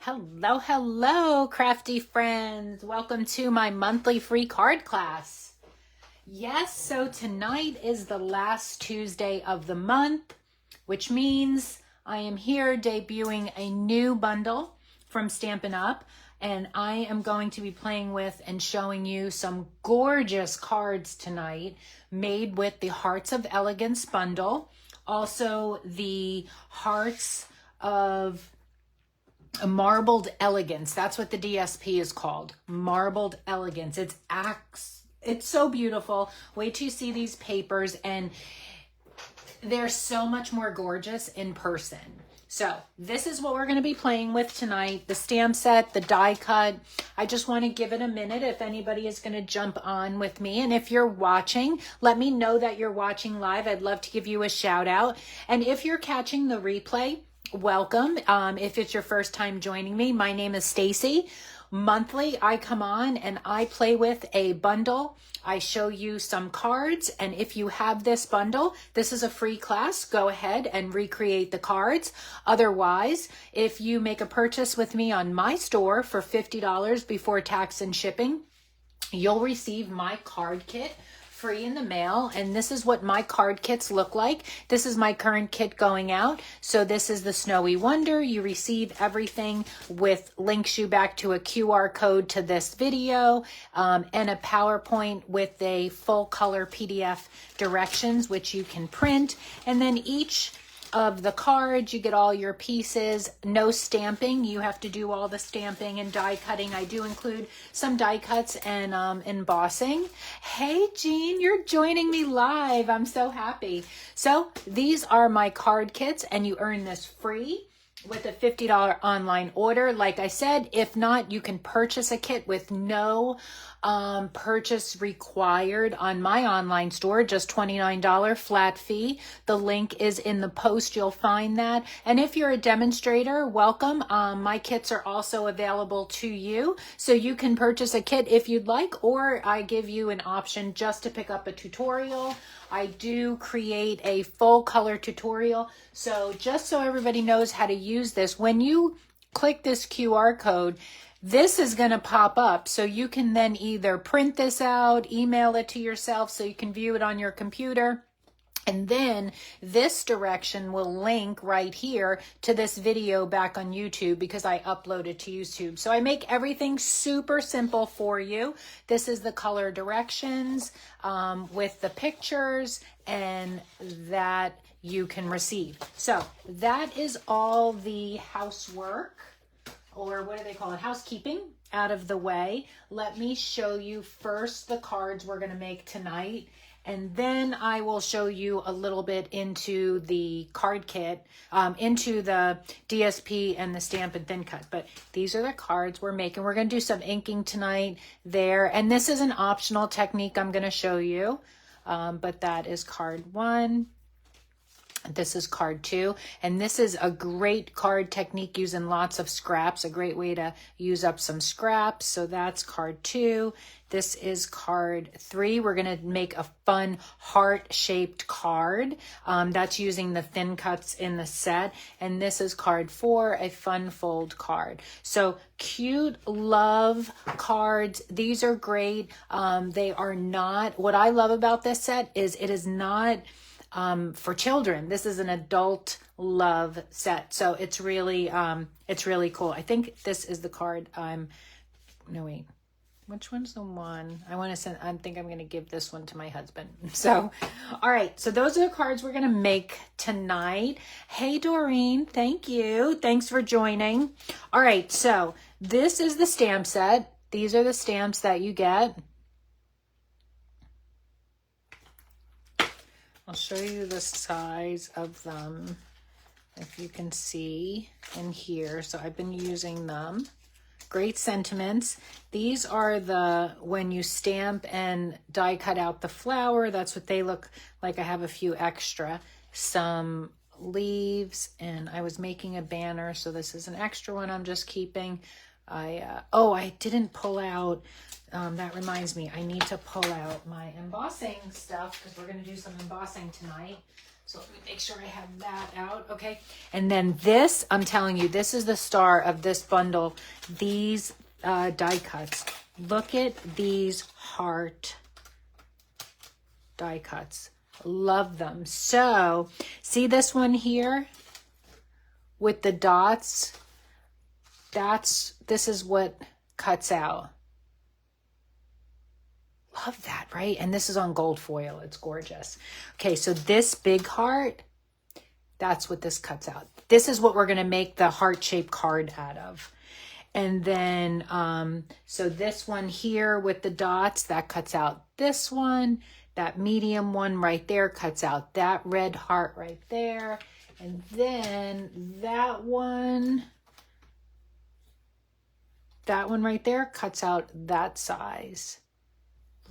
Hello, hello, crafty friends. Welcome to my monthly free card class. Yes, so tonight is the last Tuesday of the month, which means I am here debuting a new bundle from Stampin Up, and I am going to be playing with and showing you some gorgeous cards tonight made with the Hearts of Elegance Bundle, also the Hearts of Marbled Elegance. That's what the DSP is called. Marbled Elegance. It's so beautiful. Wait till you see these papers, and they're so much more gorgeous in person. So this is what we're going to be playing with tonight. The stamp set, the die cut. I just want to give it a minute if anybody is going to jump on with me. And if you're watching, let me know that you're watching live. I'd love to give you a shout out. And if you're catching the replay, welcome. If it's your first time joining me, my name is Stacy. Monthly, I come on and I play with a bundle. I show you some cards, and if you have this bundle, this is a free class. Go ahead and recreate the cards. Otherwise, if you make a purchase with me on my store for $50 before tax and shipping, you'll receive my card kit free in the mail. And this is what my card kits look like. This is my current kit going out. So this is the Snowy Wonder. You receive everything with links you back to a QR code to this video, and a PowerPoint with a full color PDF directions, which you can print. And then each of the cards, you get all your pieces. No stamping. You have to do all the stamping and die cutting. I do include some die cuts and embossing. Hey, Jean, you're joining me live. I'm so happy. So these are my card kits, and you earn this free with a $50 online order. Like I said, if not, you can purchase a kit with no purchase required on my online store, just $29 flat fee. The link is in the post. You'll find that. And if you're a demonstrator, welcome. My kits are also available to you. So you can purchase a kit if you'd like, or I give you an option just to pick up a tutorial. I do create a full color tutorial. So just so everybody knows how to use this, when you click this QR code, this is going to pop up. So you can then either print this out, email it to yourself so you can view it on your computer. And then this direction will link right here to this video back on YouTube because I upload it to YouTube. So I make everything super simple for you. This is the color directions with the pictures, and that you can receive. So that is all the housework, or what do they call it? Housekeeping out of the way. Let me show you first the cards we're going to make tonight. And then I will show you a little bit into the card kit, into the DSP and the Stampin' Thin Cut. But these are the cards we're making. We're going to do some inking tonight there. And this is an optional technique I'm going to show you. But that is card 1. This is card 2, and this is a great card technique using lots of scraps, a great way to use up some scraps. So that's card 2. This is card 3. We're going to make a fun heart-shaped card. That's using the thin cuts in the set. And this is card 4, a fun fold card. So cute love cards. These are great. They are not, what I love about this set is it is not for children. This is an adult love set. So it's really cool. I think this is the card no, wait, which one's the one I want to send? I think I'm going to give this one to my husband. So, all right. So those are the cards we're going to make tonight. Hey, Doreen. Thank you. Thanks for joining. All right. So this is the stamp set. These are the stamps that you get. I'll show you the size of them, if you can see in here. So I've been using them. Great sentiments. These are when you stamp and die cut out the flower, that's what they look like. I have a few extra. Some leaves, and I was making a banner, so this is an extra one I'm just keeping. I didn't pull out that reminds me, I need to pull out my embossing stuff because we're going to do some embossing tonight. So let me make sure I have that out. Okay. And then this, I'm telling you, this is the star of this bundle. These die cuts. Look at these heart die cuts. Love them. So see this one here with the dots? This is what cuts out. Love that, right? And this is on gold foil. It's gorgeous. Okay, so this big heart, that's what this cuts out. This is what we're going to make the heart-shaped card out of. And then, so this one here with the dots, that cuts out this one. That medium one right there cuts out that red heart right there. And then that one right there cuts out that size.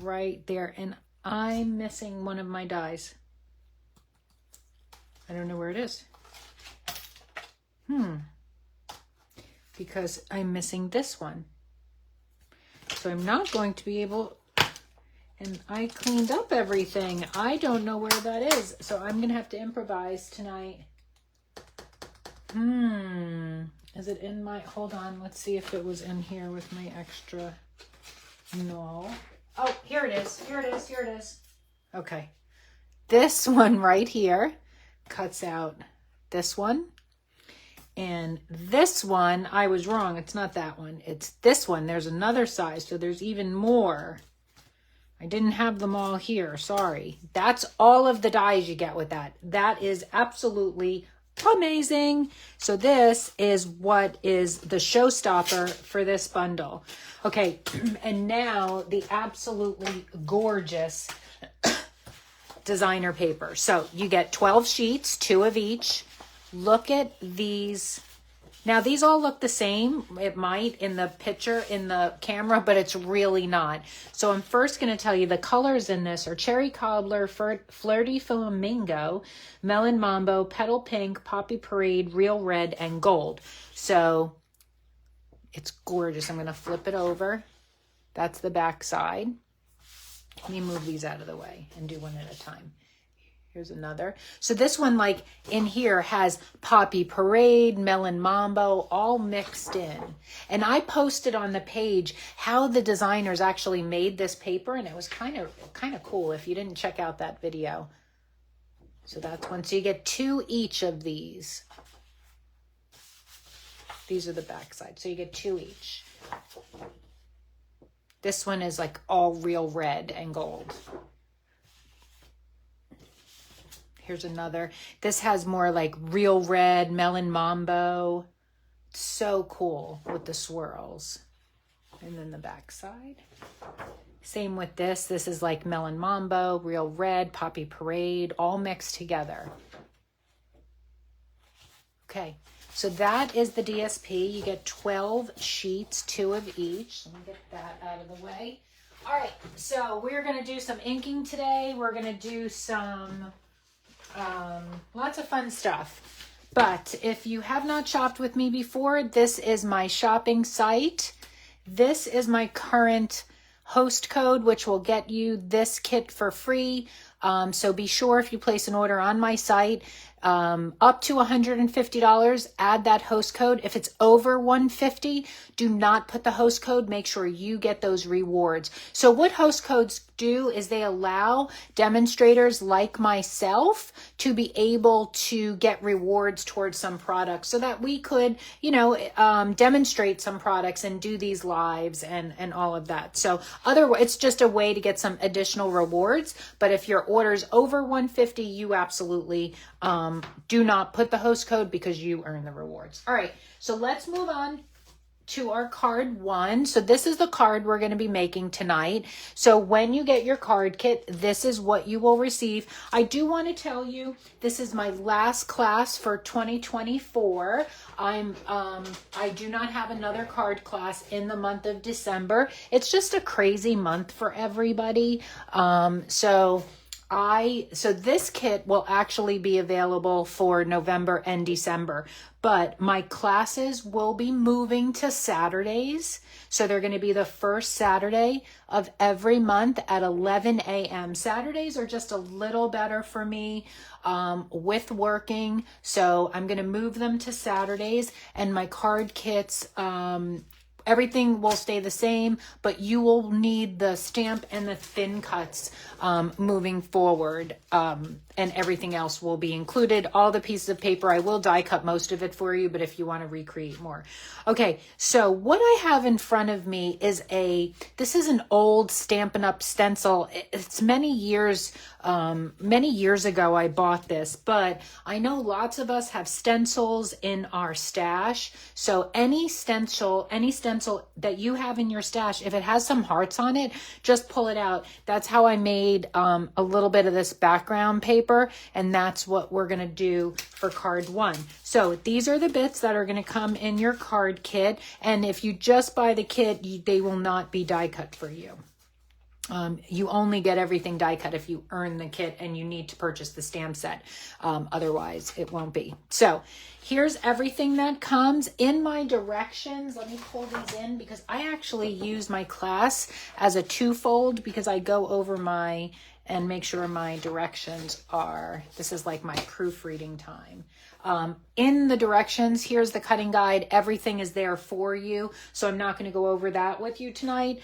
Right there, and I'm missing one of my dies. I don't know where it is. Because I'm missing this one. So I'm not going to be able, and I cleaned up everything. I don't know where that is. So I'm going to have to improvise tonight. Is it in my, hold on, let's see if it was in here with my extra. No. Oh, here it is. Here it is. Here it is. Okay. This one right here cuts out this one. And this one, I was wrong. It's not that one. It's this one. There's another size, so there's even more. I didn't have them all here. Sorry. That's all of the dies you get with that. That is absolutely amazing. So this is what is the showstopper for this bundle. Okay, and now the absolutely gorgeous designer paper. So you get 12 sheets, 2 of each. Look at these. Now these all look the same. It might in the picture, in the camera, but it's really not. So I'm first going to tell you the colors in this are Cherry Cobbler, Flirty Flamingo, Melon Mambo, Petal Pink, Poppy Parade, Real Red, and Gold. So it's gorgeous. I'm going to flip it over. That's the back side. Let me move these out of the way and do one at a time. Here's another. So this one, like in here, has Poppy Parade, Melon Mambo, all mixed in. And I posted on the page how the designers actually made this paper, and it was kind of cool if you didn't check out that video. So that's one. So you get 2 each of these. These are the back side. So you get 2 each. This one is like all real red and gold. Here's another. This has more like real red, Melon Mambo. So cool with the swirls. And then the back side. Same with this. This is like Melon Mambo, Real Red, Poppy Parade, all mixed together. Okay, so that is the DSP. You get 12 sheets, 2 of each. Let me get that out of the way. All right, so we're going to do some inking today. We're going to do some lots of fun stuff. But if you have not shopped with me before, this is my shopping site. This is my current host code, which will get you this kit for free. So be sure if you place an order on my site, up to $150, add that host code. If it's over $150, do not put the host code. Make sure you get those rewards. So what host codes do is they allow demonstrators like myself to be able to get rewards towards some products so that we could, demonstrate some products and do these lives and all of that. So it's just a way to get some additional rewards. But if your order's over $150, you absolutely do not put the host code because you earn the rewards. All right, so let's move on to our card 1. So this is the card we're going to be making tonight. So when you get your card kit, this is what you will receive. I do want to tell you, this is my last class for 2024. I do not have another card class in the month of December. It's just a crazy month for everybody. So So this kit will actually be available for November and December, but my classes will be moving to Saturdays. So they're going to be the first Saturday of every month at 11 a.m. Saturdays are just a little better for me with working. So I'm going to move them to Saturdays, and my card kits, everything will stay the same, but you will need the stamp and the thin cuts moving forward, and everything else will be included. All the pieces of paper, I will die cut most of it for you, but if you want to recreate more. Okay, so what I have in front of me is this is an old Stampin' Up stencil. It's many years ago I bought this, but I know lots of us have stencils in our stash. So any stencil that you have in your stash, if it has some hearts on it, just pull it out. That's how I made a little bit of this background paper, and that's what we're going to do for card 1. So these are the bits that are going to come in your card kit, and if you just buy the kit, they will not be die cut for you. You only get everything die cut if you earn the kit and you need to purchase the stamp set. Otherwise, it won't be. So here's everything that comes in my directions. Let me pull these in because I actually use my class as a twofold because I go over and make sure my directions this is like my proofreading time. In the directions, here's the cutting guide. Everything is there for you. So I'm not going to go over that with you tonight.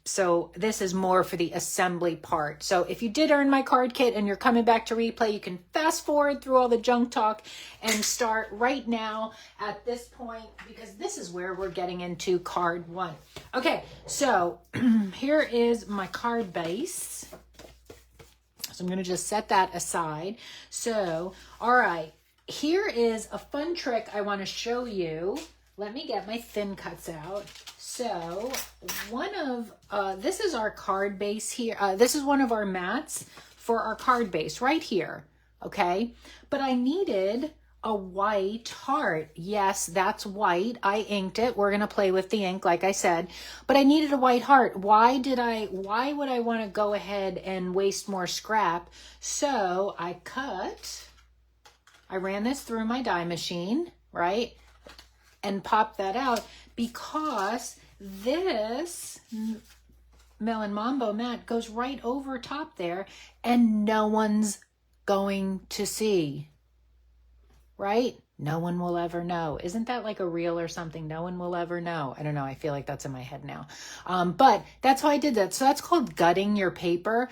So this is more for the assembly part. So if you did earn my card kit and you're coming back to replay, you can fast forward through all the junk talk and start right now at this point, because this is where we're getting into card 1. Okay, so here is my card base. So I'm going to just set that aside. So, all right. Here is a fun trick I want to show you. Let me get my thin cuts out. So this is our card base here. This is one of our mats for our card base right here. Okay. But I needed a white heart. Yes, that's white. I inked it. We're going to play with the ink, like I said, but I needed a white heart. Why would I want to go ahead and waste more scrap? So I ran this through my die machine, right? And popped that out because this Melon Mambo mat goes right over top there and no one's going to see, right? No one will ever know. Isn't that like a reel or something? No one will ever know. I don't know. I feel like that's in my head now. But that's how I did that. So that's called gutting your paper.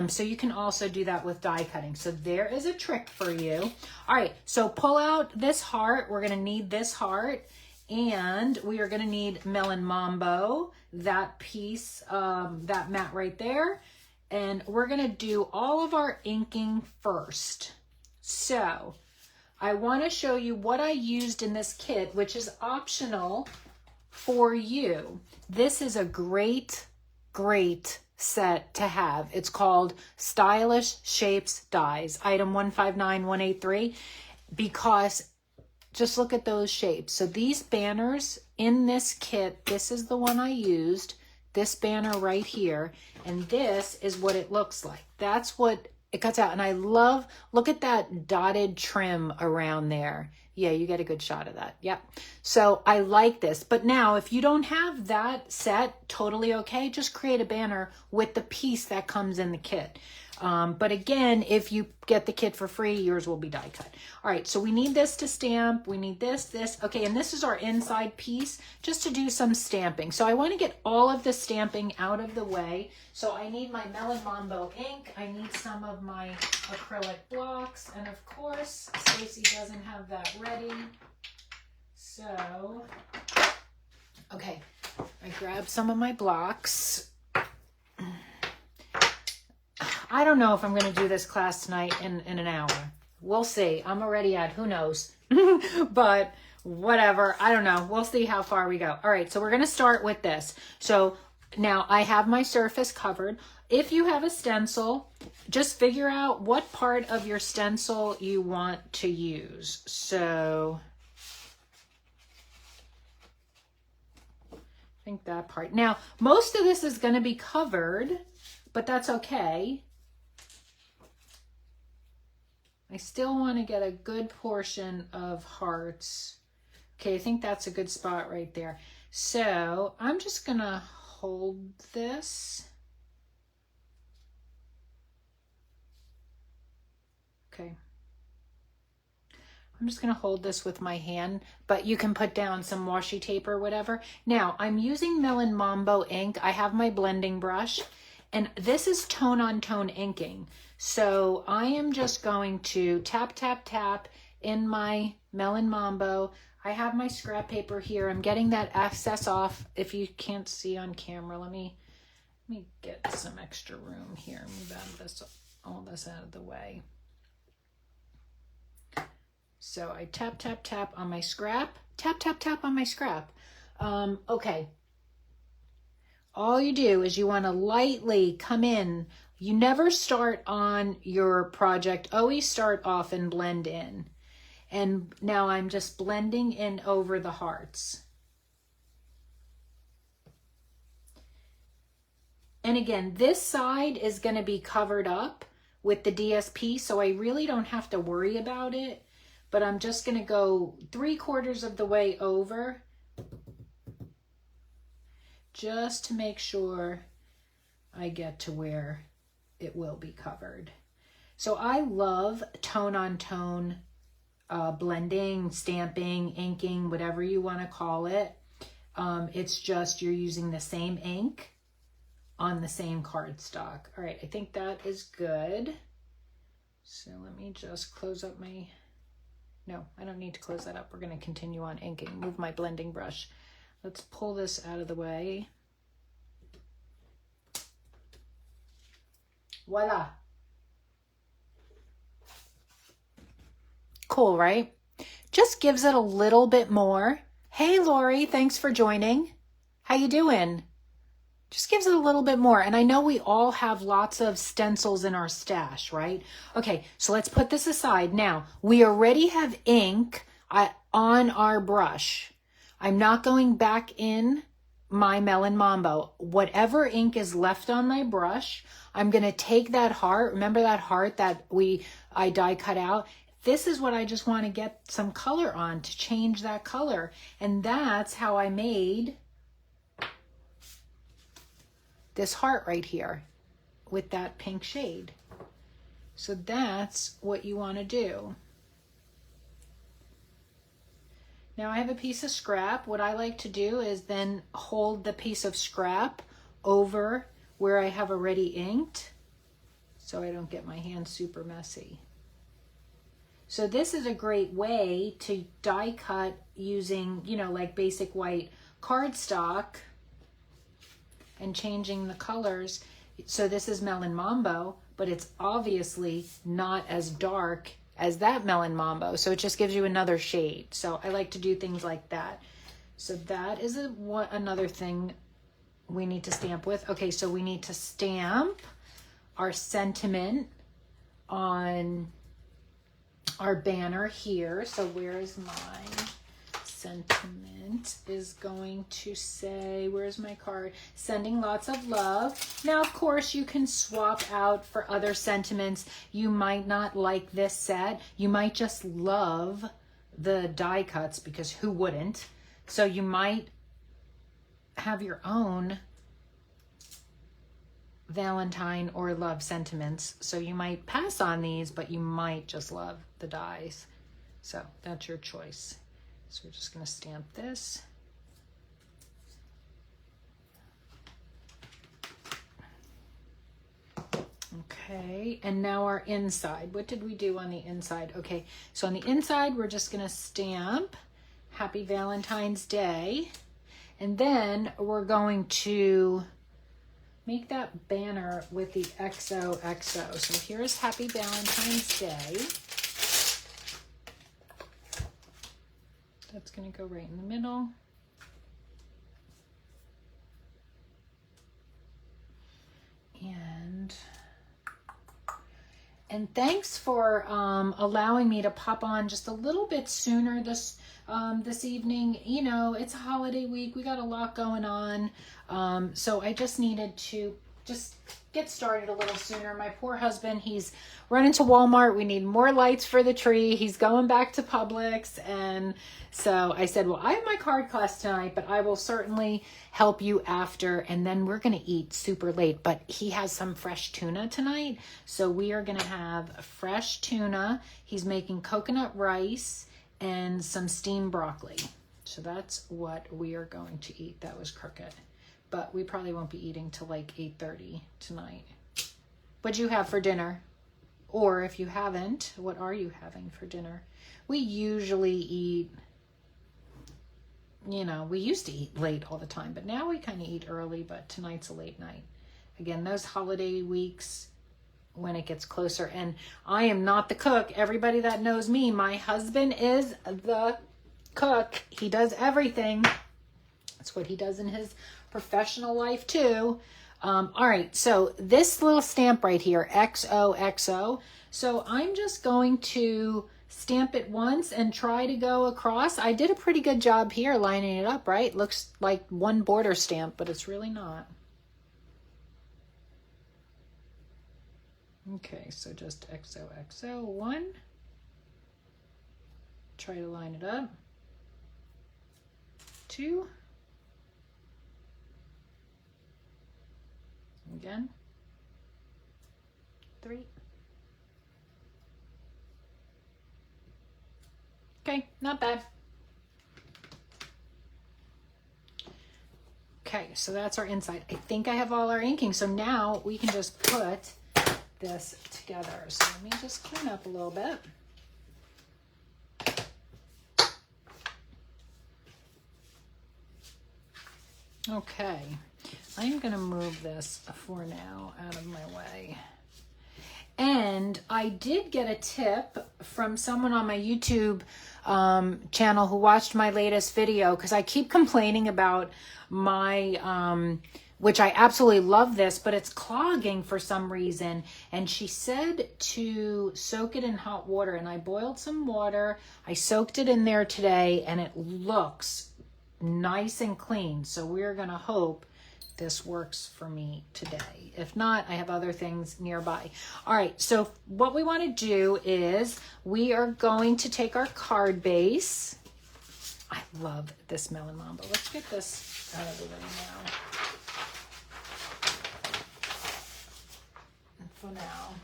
So you can also do that with die cutting. So there is a trick for you. All right. So pull out this heart. We're going to need this heart. And we are going to need Melon Mambo, that piece, that mat right there. And we're going to do all of our inking first. So I want to show you what I used in this kit, which is optional for you. This is a great, great set to have. It's called Stylish Shapes Dies, item 159183, because just look at those shapes. So these banners in this kit, this is the one I used, this banner right here, and this is what it looks like. That's what it cuts out. And I love, look at that dotted trim around there. Yeah, you get a good shot of that. Yep. So I like this. But now if you don't have that set, totally okay. Just create a banner with the piece that comes in the kit. But again, if you get the kit for free, yours will be die cut. All right, so we need this to stamp. We need this. Okay, and this is our inside piece just to do some stamping. So I want to get all of the stamping out of the way. So I need my Melon Mambo ink. I need some of my acrylic blocks. And of course, Stacy doesn't have that ready. So, okay, I grabbed some of my blocks. I don't know if I'm going to do this class tonight in an hour. We'll see. I'm already at who knows. But whatever. I don't know. We'll see how far we go. All right. So we're going to start with this. So now I have my surface covered. If you have a stencil, just figure out what part of your stencil you want to use. So I think that part. Now, most of this is going to be covered, but that's okay. I still want to get a good portion of hearts. Okay, I think that's a good spot right there. So I'm just gonna hold this. Okay. I'm just going to hold this with my hand, but you can put down some washi tape or whatever. Now, I'm using Melon Mambo ink. I have my blending brush, and this is tone on tone inking. So I am just going to tap, tap, tap in my Melon Mambo. I have my scrap paper here. I'm getting that excess off. If you can't see on camera, let me get some extra room here. Move all this out of the way. So I tap, tap, tap on my scrap, tap, tap, tap on my scrap. Okay. All you do is you want to lightly come in. You never start on your project. Always start off and blend in. And now I'm just blending in over the hearts. And again, this side is going to be covered up with the DSP, so I really don't have to worry about it. But I'm just going to go 3/4 of the way over just to make sure I get to where it will be covered. So I love tone on tone blending, stamping, inking, whatever you want to call it. It's just you're using the same ink on the same cardstock. All right, I think that is good. So let me just close up my... No, I don't need to close that up. We're going to continue on inking. Move my blending brush. Let's pull this out of the way. Voila. Cool, right? Just gives it a little bit more. Hey, Lori, thanks for joining. How you doing? Just gives it a little bit more. And I know we all have lots of stencils in our stash, right? Okay, so let's put this aside. Now, we already have ink on our brush. I'm not going back in my Melon Mambo. Whatever ink is left on my brush, I'm going to take that heart. Remember that heart that I die cut out? This is what I just want to get some color on to change that color. And that's how I made this heart right here with that pink shade. So that's what you want to do. Now I have a piece of scrap. What I like to do is then hold the piece of scrap over where I have already inked so I don't get my hands super messy. So this is a great way to die cut using, you know, like basic white cardstock and changing the colors. So this is Melon Mambo, but it's obviously not as dark as that Melon Mambo. So it just gives you another shade. So I like to do things like that. So that is another thing we need to stamp with. Okay, so we need to stamp our sentiment on our banner here. So where is mine? Sentiment is going to say, where's my card? Sending lots of love. Now, of course, you can swap out for other sentiments. You might not like this set. You might just love the die cuts, because who wouldn't? So you might have your own Valentine or love sentiments. So you might pass on these, but you might just love the dies. So that's your choice. So we're just going to stamp this. Okay, and now our inside. What did we do on the inside? Okay, so on the inside, we're just going to stamp Happy Valentine's Day. And then we're going to make that banner with the XOXO. So here's Happy Valentine's Day. That's going to go right in the middle. And thanks for allowing me to pop on just a little bit sooner this evening. It's a holiday week. We got a lot going on. So I just needed to just get started a little sooner. My poor husband, he's running to Walmart. We need more lights for the tree. He's going back to Publix. And so I said, well, I have my card class tonight, but I will certainly help you after. And then we're going to eat super late, but he has some fresh tuna tonight. So we are going to have fresh tuna. He's making coconut rice and some steamed broccoli. So that's what we are going to eat. That was crooked. But we probably won't be eating till like 8:30 tonight. What'd you have for dinner? Or if you haven't, what are you having for dinner? We usually eat, you know, we used to eat late all the time, but now we kind of eat early, but tonight's a late night. Again, those holiday weeks when it gets closer, and I am not the cook. Everybody that knows me, my husband is the cook. He does everything. That's what he does in his professional life too. All right, so this little stamp right here, XOXO. So I'm just going to stamp it once and try to go across. I did a pretty good job here lining it up, right? Looks like one border stamp, but it's really not. Okay, so just XOXO, one. Try to line it up. Two. Again. Three. Okay, not bad. Okay, so that's our inside. I think I have all our inking. So now we can just put this together. So let me just clean up a little bit. Okay, I'm going to move this for now out of my way. And I did get a tip from someone on my YouTube channel who watched my latest video, because I keep complaining about my, which I absolutely love this, but it's clogging for some reason. And she said to soak it in hot water, and I boiled some water. I soaked it in there today, and it looks nice and clean. So we're going to hope this works for me today. If not, I have other things nearby. All right, so what we want to do is we are going to take our card base. I love this melon mambo. Let's get this out of the way now. For now.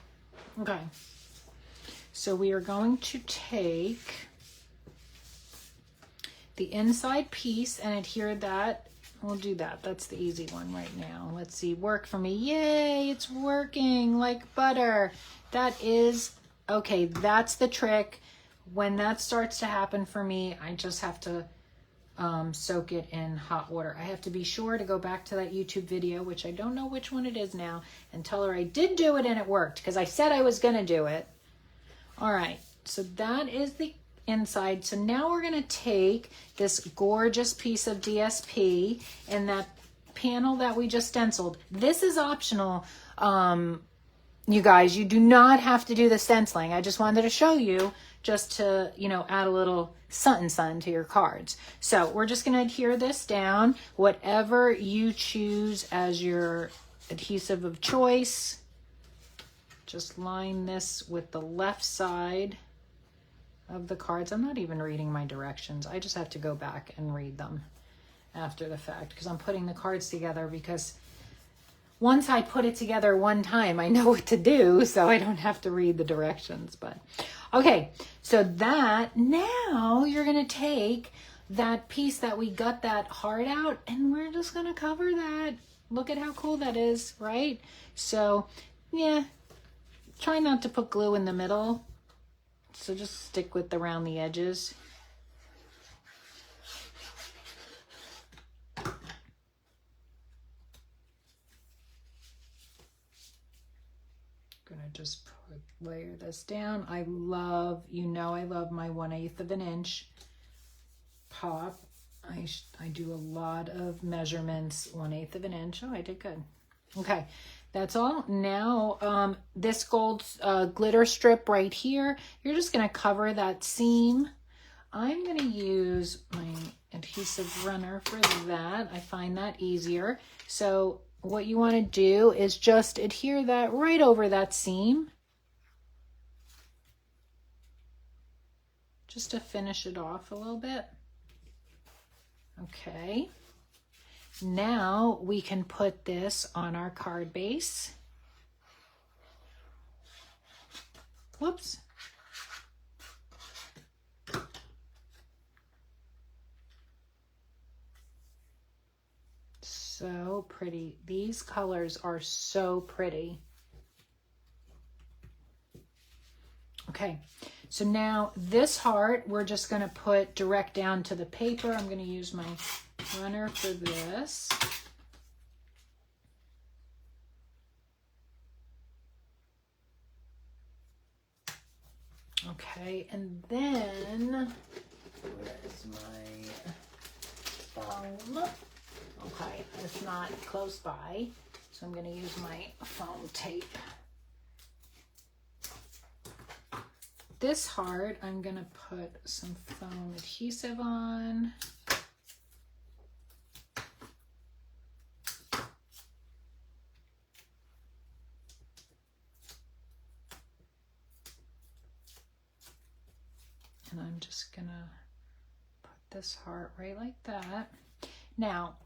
Okay. So we are going to take the inside piece and adhere that. We'll do that. That's the easy one right now. Let's see. Work for me. Yay, it's working like butter. That is, okay, that's the trick. When that starts to happen for me, I just have to soak it in hot water. I have to be sure to go back to that YouTube video, which I don't know which one it is now, and tell her I did do it and it worked, because I said I was going to do it. All right, so that is the inside. So now we're going to take this gorgeous piece of DSP and that panel that we just stenciled. This is optional, you guys. You do not have to do the stenciling. I just wanted to show you, just to, you know, add a little something to your cards. So we're just going to adhere this down, whatever you choose as your adhesive of choice. Just line this with the left side of the cards. I'm not even reading my directions. I just have to go back and read them after the fact, because I'm putting the cards together, because once I put it together one time, I know what to do, so I don't have to read the directions. But okay, so that, now you're going to take that piece that we got that heart out, and we're just going to cover that. Look at how cool that is, right? So yeah, try not to put glue in the middle. So just stick with around the edges. Gonna just layer this down. I love, you know, I love my 1/8 of an inch pop. I do a lot of measurements, 1/8 of an inch. Oh, I did good. Okay, that's all. Now, this gold glitter strip right here, you're just going to cover that seam. I'm going to use my adhesive runner for that. I find that easier. So what you want to do is just adhere that right over that seam, just to finish it off a little bit. Okay, now we can put this on our card base. Whoops. So pretty. These colors are so pretty. Okay, so now this heart, we're just going to put direct down to the paper. I'm going to use my runner for this. Okay, and then, where is my foam? Okay, it's not close by, so I'm going to use my foam tape. This heart, I'm going to put some foam adhesive on. And I'm just going to put this heart right like that. Now,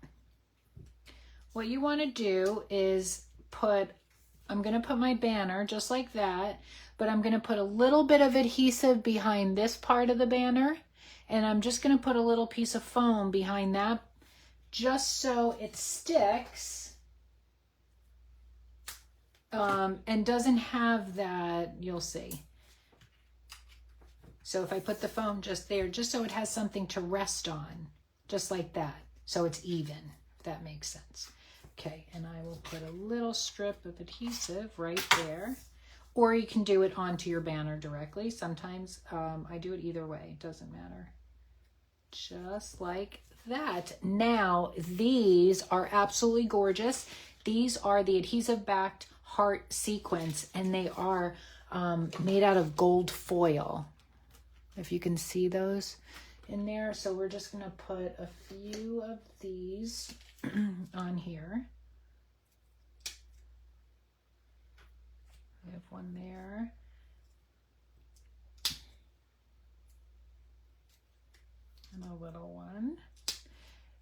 what you want to do is I'm going to put my banner just like that, but I'm going to put a little bit of adhesive behind this part of the banner, and I'm just going to put a little piece of foam behind that just so it sticks and doesn't have that, you'll see. So if I put the foam just there, just so it has something to rest on, just like that, so it's even, if that makes sense. Okay, and I will put a little strip of adhesive right there, or you can do it onto your banner directly. Sometimes I do it either way, it doesn't matter. Just like that. Now, these are absolutely gorgeous. These are the adhesive backed heart sequins, and they are made out of gold foil, if you can see those in there. So we're just going to put a few of these on here. We have one there. And a little one.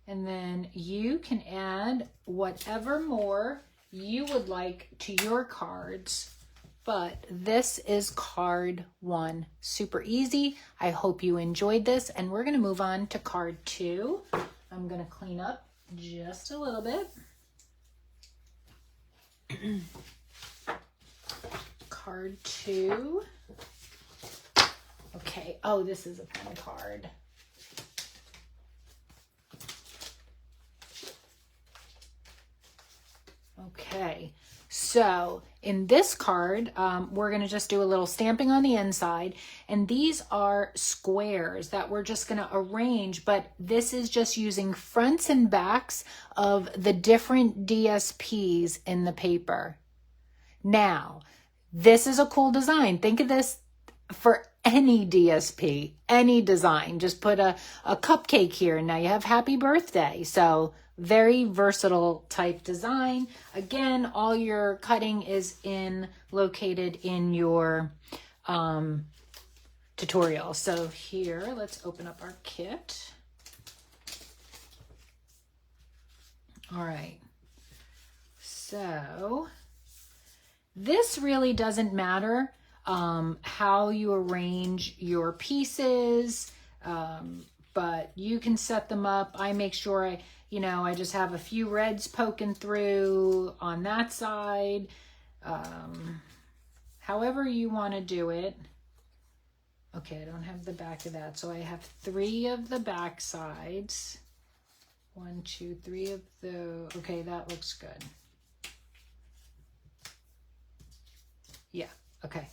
And then you can add whatever more you would like to your cards. But this is card 1. Super easy. I hope you enjoyed this. And we're going to move on to card 2. I'm going to clean up just a little bit. Card 2. Okay. Oh, this is a pen card. Okay. So in this card, we're going to just do a little stamping on the inside. And these are squares that we're just going to arrange. But this is just using fronts and backs of the different DSPs in the paper. Now, this is a cool design. Think of this for any DSP, any design. Just put a cupcake here. And now you have happy birthday. So very versatile type design. Again, all your cutting is located in your tutorial. So here, let's open up our kit. All right. So this really doesn't matter how you arrange your pieces, but you can set them up. I make sure I just have a few reds poking through on that side. However you want to do it. Okay, I don't have the back of that. So I have 3 of the back sides. 1, 2, 3 of the, okay, that looks good. Yeah, okay.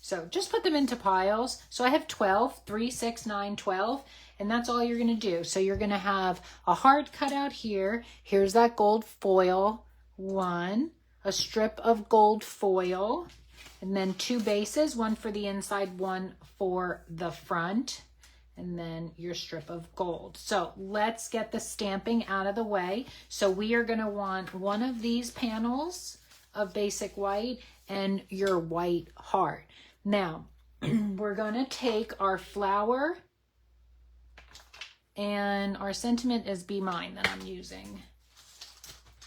So just put them into piles. So I have 12, 3, 6, 9, 12. And that's all you're going to do. So you're going to have a heart cut out here. Here's that gold foil, 1, a strip of gold foil, and then 2 bases, 1 for the inside, 1 for the front. and then your strip of gold. So let's get the stamping out of the way. So we are going to want one of these panels of basic white and your white heart. Now, we're going to take our flower, and our sentiment is Be Mine that I'm using.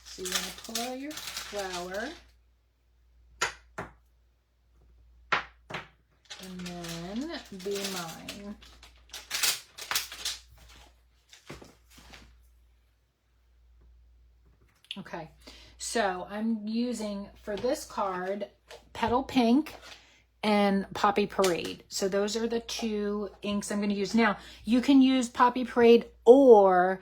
So you're going to pull out your flower, and then Be Mine. Okay, so I'm using, for this card, Petal Pink and Poppy Parade. So those are the two inks I'm going to use. Now, you can use Poppy Parade or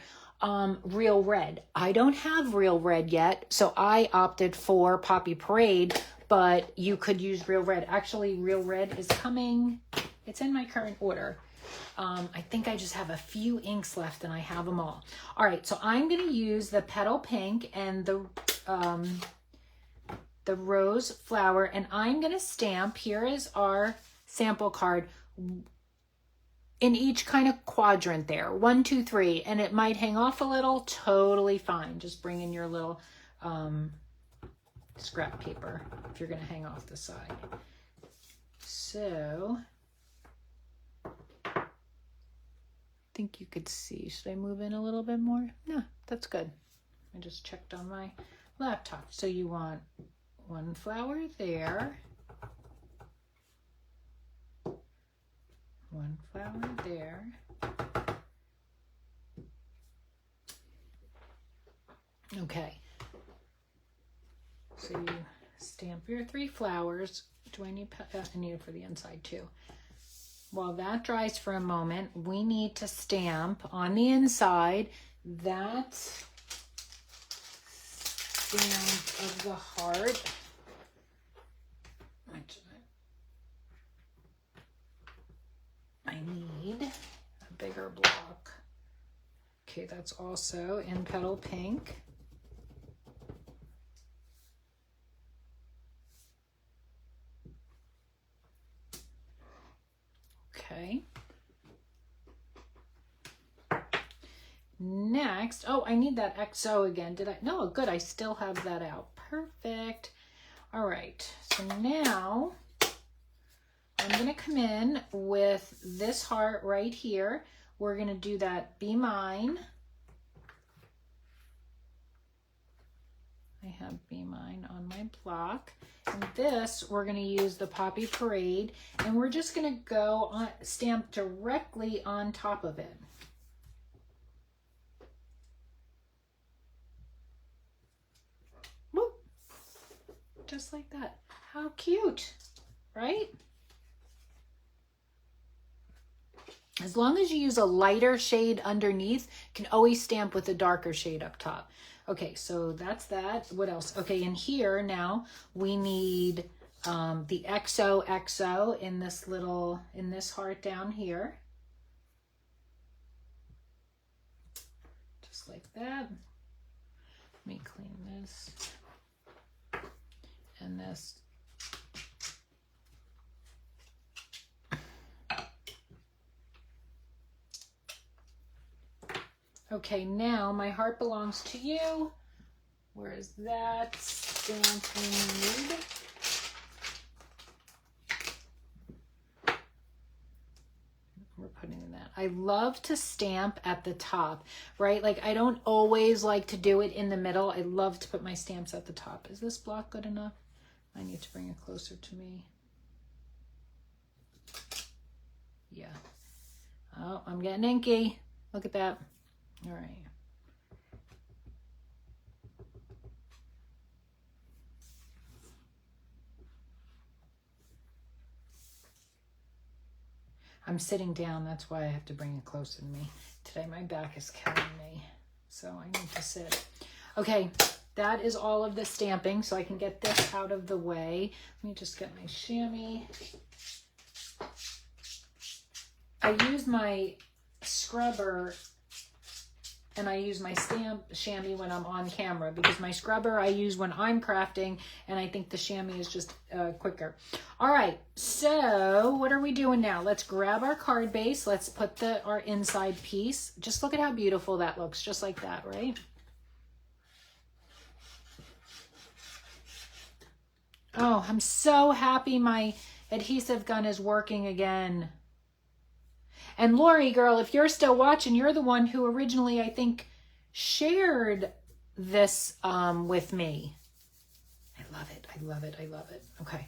Real Red. I don't have Real Red yet, so I opted for Poppy Parade, but you could use Real Red. Actually, Real Red is coming. It's in my current order. I think I just have a few inks left and I have them all. All right, so I'm going to use the Petal Pink and the rose flower, and I'm going to stamp. Here is our sample card in each kind of quadrant there. 1, 2, 3, and it might hang off a little. Totally fine. Just bring in your little scrap paper if you're going to hang off the side. So I think you could see. Should I move in a little bit more? No, that's good. I just checked on my laptop. So you want one flower there, one flower there, okay. So you stamp your 3 flowers. Do I need, I need it for the inside too. While that dries for a moment, we need to stamp on the inside that stamp of the heart. I need a bigger block. Okay, that's also in Petal Pink. Okay. Next, oh, I need that XO again. Did I? No, good. I still have that out. Perfect. All right. So now I'm going to come in with this heart right here. We're going to do that Be Mine. I have Be Mine on my block. And this, we're going to use the Poppy Parade, and we're just going to go on, stamp directly on top of it. Whoop. Just like that. How cute, right? As long as you use a lighter shade underneath, you can always stamp with a darker shade up top. Okay, so that's that. What else? Okay, in here now we need the XOXO in this little, in this heart down here. Just like that. Let me clean this. And this. Okay, now my heart belongs to you. Where is that stamp we need? We're putting in that. I love to stamp at the top, right? Like I don't always like to do it in the middle. I love to put my stamps at the top. Is this block good enough? I need to bring it closer to me. Yeah. Oh, I'm getting inky. Look at that. All right. I'm sitting down. That's why I have to bring it closer to me. Today my back is killing me, so I need to sit. Okay, that is all of the stamping, so I can get this out of the way. Let me just get my chamois. I use my scrubber and I use my stamp chamois when I'm on camera, because my scrubber I use when I'm crafting, and I think the chamois is just quicker. All right, so what are we doing now? Let's grab our card base. Let's put our inside piece. Just look at how beautiful that looks, just like that, right? Oh, I'm so happy my adhesive gun is working again. And Lori, girl, if you're still watching, you're the one who originally, I think, shared this with me. I love it. I love it. I love it. Okay.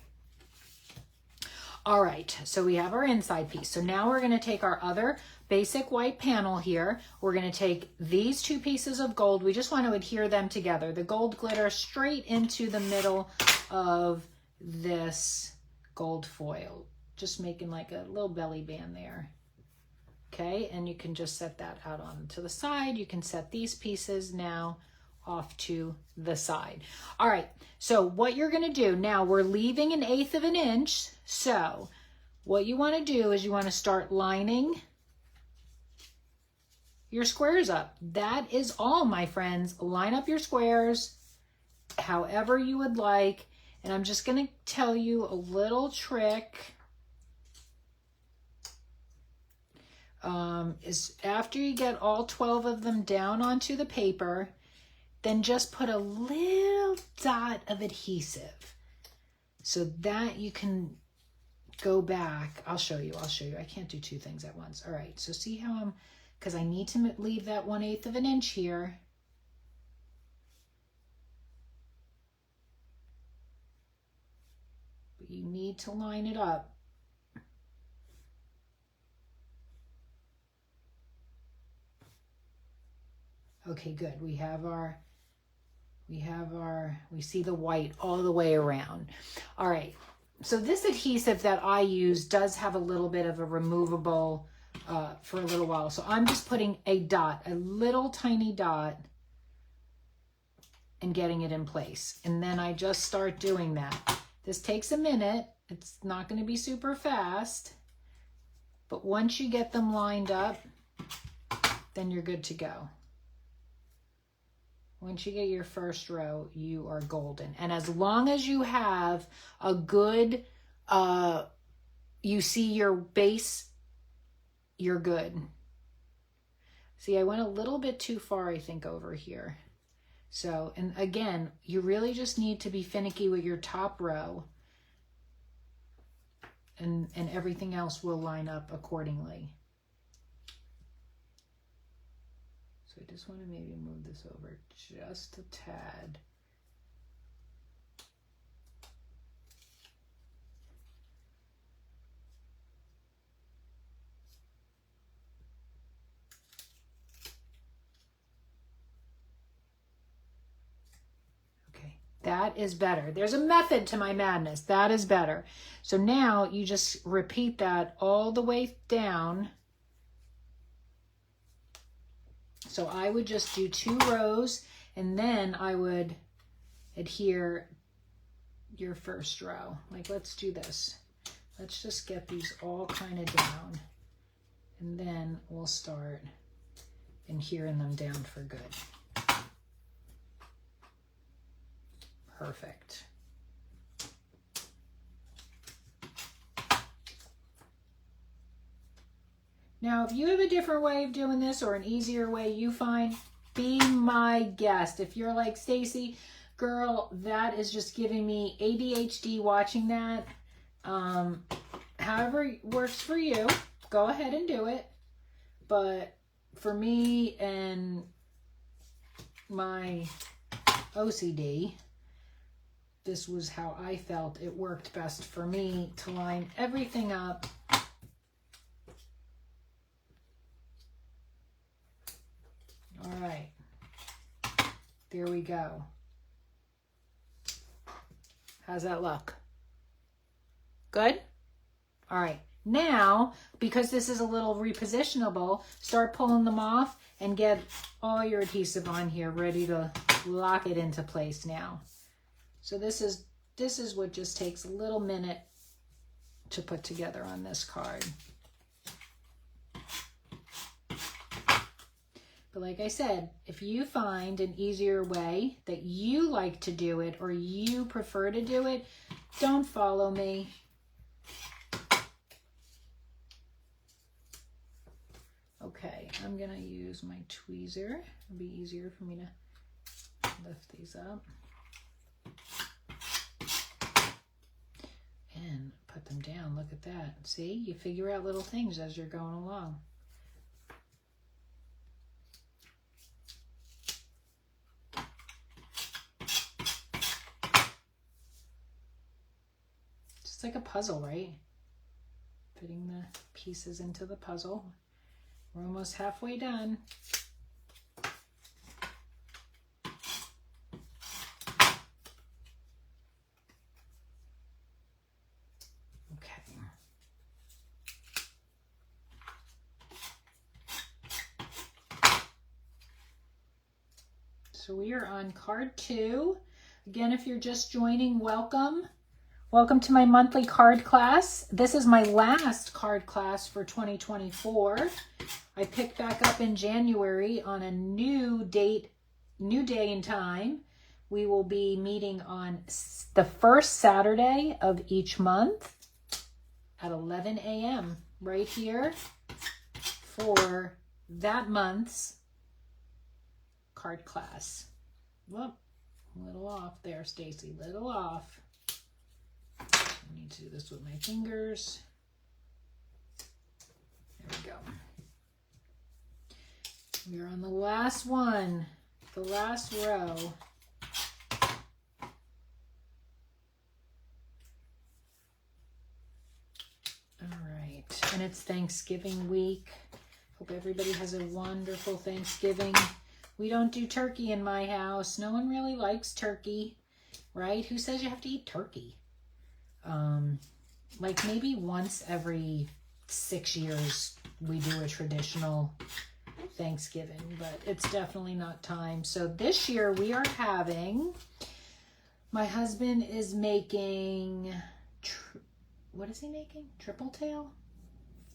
All right. So we have our inside piece. So now we're going to take our other basic white panel here. We're going to take these two pieces of gold. We just want to adhere them together. The gold glitter straight into the middle of this gold foil. Just making like a little belly band there. Okay, and you can just set that out on to the side. You can set these pieces now off to the side. All right, so what you're gonna do, now we're leaving 1/8 of an inch. So what you wanna do is you wanna start lining your squares up. That is all, my friends. Line up your squares however you would like. And I'm just gonna tell you a little trick. Is after you get all 12 of them down onto the paper, then just put a little dot of adhesive so that you can go back. I'll show you. I can't do two things at once. All right, so see how because I need to leave that 1/8 of an inch here. But you need to line it up. Okay, good. We see the white all the way around. All right. So this adhesive that I use does have a little bit of a removable for a little while. So I'm just putting a dot, a little tiny dot, and getting it in place. And then I just start doing that. This takes a minute. It's not going to be super fast. But once you get them lined up, then you're good to go. Once you get your first row, you are golden. And as long as you have a good, you see your base, you're good. See, I went a little bit too far, I think, over here. So, and again, you really just need to be finicky with your top row, and everything else will line up accordingly. So I just want to maybe move this over just a tad. Okay, that is better. There's a method to my madness. That is better. So now you just repeat that all the way down. So I would just do 2 rows, and then I would adhere your first row. Like, let's do this. Let's just get these all kind of down, and then we'll start adhering them down for good. Perfect. Now, if you have a different way of doing this or an easier way you find, be my guest. If you're like, Stacy, girl, that is just giving me ADHD watching that. However works for you, go ahead and do it. But for me and my OCD, this was how I felt it worked best for me to line everything up. All right, there we go. How's that look? Good? All right, now, because this is a little repositionable, start pulling them off and get all your adhesive on here ready to lock it into place now. So this is what just takes a little minute to put together on this card. But like I said, if you find an easier way that you like to do it or you prefer to do it, don't follow me. Okay, I'm gonna use my tweezer. It'll be easier for me to lift these up and put them down. Look at that. See, you figure out little things as you're going along. It's like a puzzle, right? Putting the pieces into the puzzle. We're almost halfway done. Okay. So we are on card 2. Again, if you're just joining, welcome. Welcome to my monthly card class. This is my last card class for 2024. I picked back up in January on a new day and time. We will be meeting on the first Saturday of each month at 11 a.m. right here for that month's card class. Whoop, a little off there, Stacy, little off. I need to do this with my fingers. There we go. We're on the last one, the last row. All right, and it's Thanksgiving week. Hope everybody has a wonderful Thanksgiving. We don't do turkey in my house. No one really likes turkey, right? Who says you have to eat turkey? Like maybe once every 6 years we do a traditional Thanksgiving, but it's definitely not time. So this year we are having, my husband is making, what is he making? Triple tail?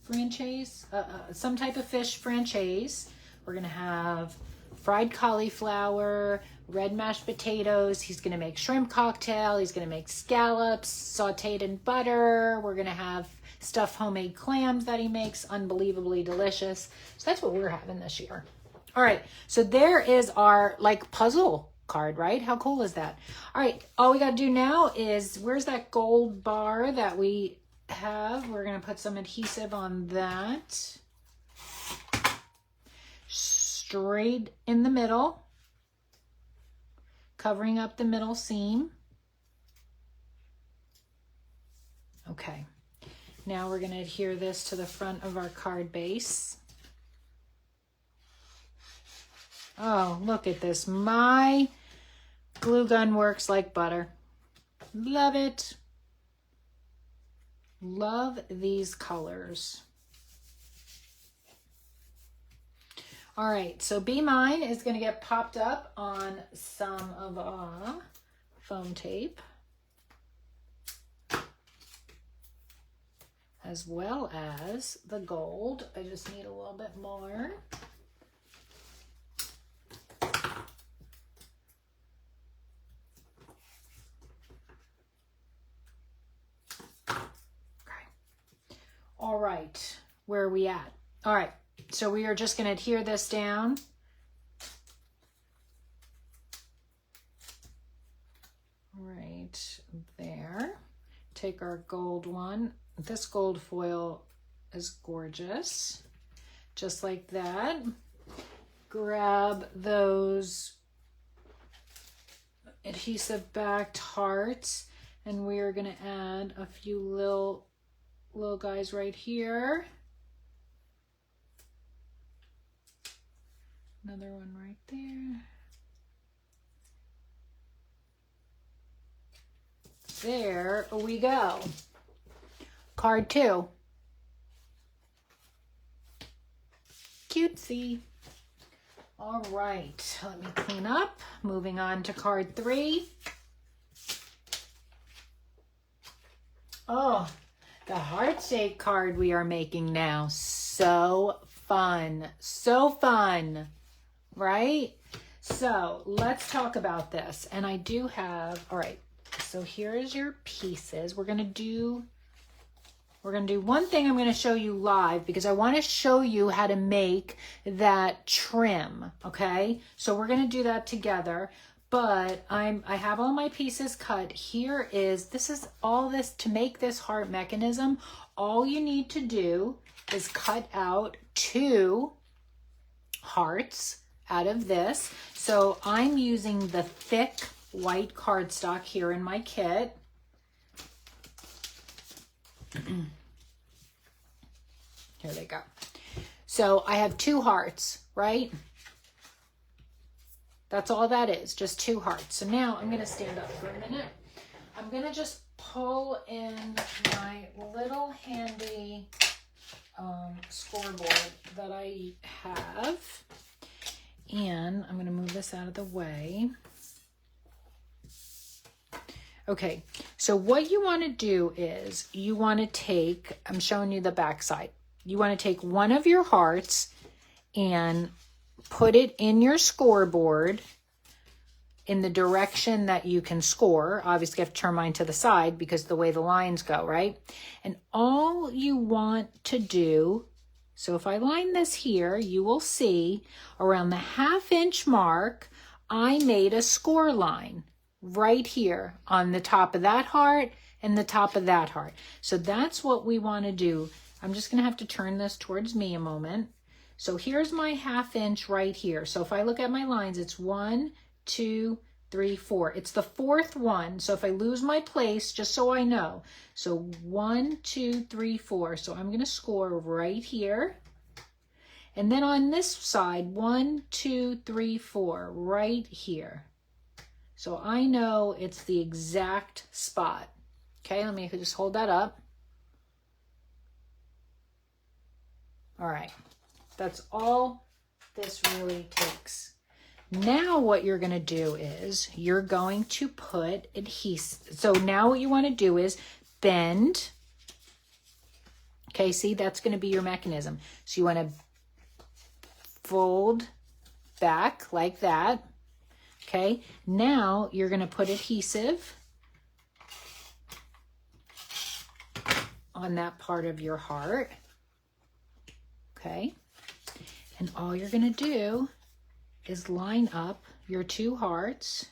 Franchise? Some type of fish franchise. We're going to have fried cauliflower, red mashed potatoes. He's going to make shrimp cocktail. He's going to make scallops sauteed in butter. We're going to have stuffed homemade clams that he makes, unbelievably delicious. So that's what we're having this year. All right, so there is our like puzzle card, right? How cool is that? All right, all we got to do now is, where's that gold bar that we have? We're going to put some adhesive on that. Straight in the middle, covering up the middle seam. Okay, now we're going to adhere this to the front of our card base. Oh, look at this. My glue gun works like butter. Love it. Love these colors. All right, so Be Mine is going to get popped up on some of our foam tape, as well as the gold. I just need a little bit more. Okay. All right, where are we at? All right. So we are just going to adhere this down. Right there. Take our gold one. This gold foil is gorgeous. Just like that. Grab those adhesive backed hearts, and we are going to add a few little guys right here. Another one right there. There we go. Card 2. Cutesy. All right, let me clean up. Moving on to card 3. Oh, the heart-shaped card we are making now. So fun. So fun. right? So let's talk about this. And I do have, all right, so here's your pieces. We're gonna do one thing. I'm gonna show you live because I wanna show you how to make that trim, okay? So we're gonna do that together, but I have all my pieces cut. This is all this, to make this heart mechanism, all you need to do is cut out 2 hearts out of this. So I'm using the thick white cardstock here in my kit. Here they go. So I have 2 hearts, right? That's all that is, just 2 hearts. So now I'm gonna stand up for a minute. I'm gonna just pull in my little handy scoreboard that I have. And I'm going to move this out of the way. Okay, so what you want to do is you want to take, I'm showing you the back side. You want to take one of your hearts and put it in your scoreboard in the direction that you can score. Obviously, I have to turn mine to the side because the way the lines go, right? And all you want to do, so if I line this here, you will see around the 1/2 inch mark, I made a score line right here on the top of that heart and the top of that heart. So that's what we want to do. I'm just going to have to turn this towards me a moment. So here's my 1/2 inch right here. So if I look at my lines, it's 1, 2, 3, 4. It's the 4th one. So if I lose my place, just so I know. So 1, 2, 3, 4. So I'm going to score right here. And then on this side, 1, 2, 3, 4, right here. So I know it's the exact spot. Okay, let me just hold that up. All right, that's all this really takes. Now what you're going to do is you're going to put adhesive. So now what you want to do is bend. Okay, see, that's going to be your mechanism. So you want to fold back like that. Okay, now you're going to put adhesive on that part of your heart. Okay, and all you're going to do is line up your 2 hearts.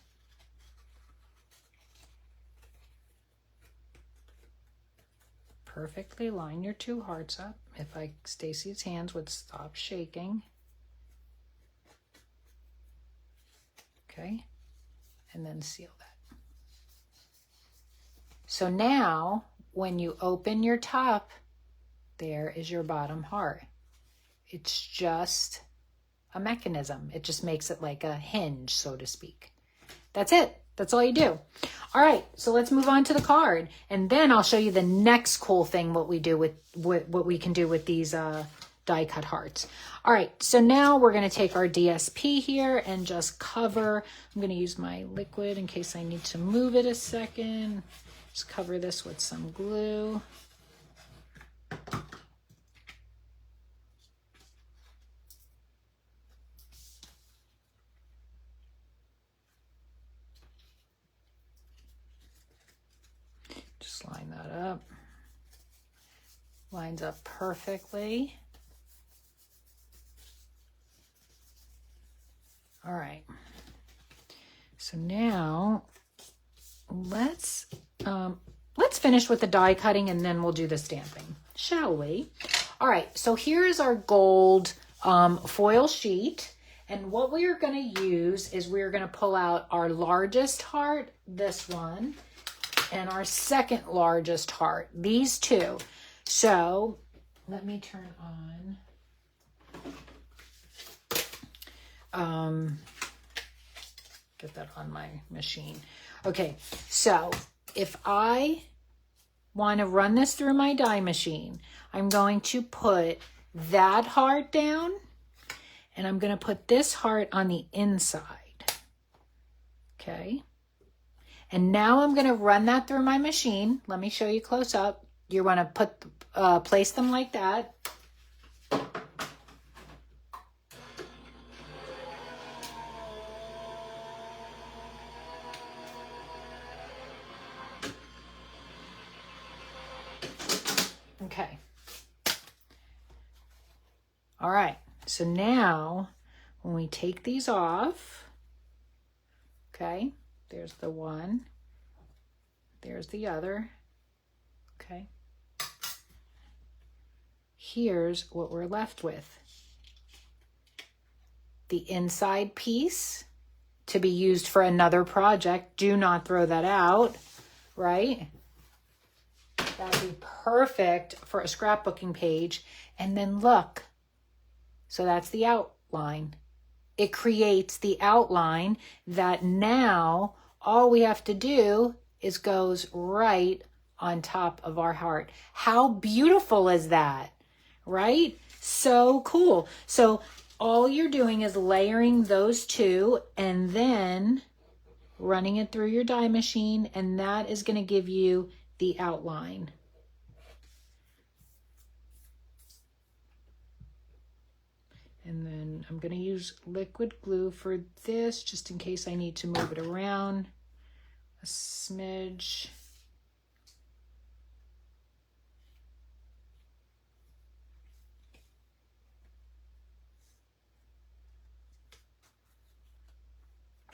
Perfectly line your 2 hearts up. If Stacy's hands would stop shaking. Okay, and then seal that. So now when you open your top, there is your bottom heart. It's just a mechanism. It just makes it like a hinge, so to speak. That's it. That's all you do. All right, so let's move on to the card, and then I'll show you the next cool thing what we do with what we can do with these die cut hearts. All right, so now we're going to take our DSP here and just cover. I'm going to use my liquid in case I need to move it a second. Just cover this with some glue. Just line that up. Lines up perfectly. All right. So now let's finish with the die cutting and then we'll do the stamping, shall we? All right. So here's our gold foil sheet. And what we are going to use is we're going to pull out our largest heart, this one, and our second largest heart, these 2. So let me turn on, get that on my machine. Okay, so if I want to run this through my die machine, I'm going to put that heart down and I'm going to put this heart on the inside. Okay. And now I'm going to run that through my machine. Let me show you close up. You want to place them like that. Okay. All right. So now when we take these off, okay, there's the one, there's the other, okay. Here's what we're left with. The inside piece to be used for another project. Do not throw that out, right? That'd be perfect for a scrapbooking page. And then look, so that's the outline. It creates the outline that now all we have to do is goes right on top of our heart. How beautiful is that, right? So cool. So all you're doing is layering those two and then running it through your die machine, and that is going to give you the outline. And then I'm going to use liquid glue for this, just in case I need to move it around a smidge.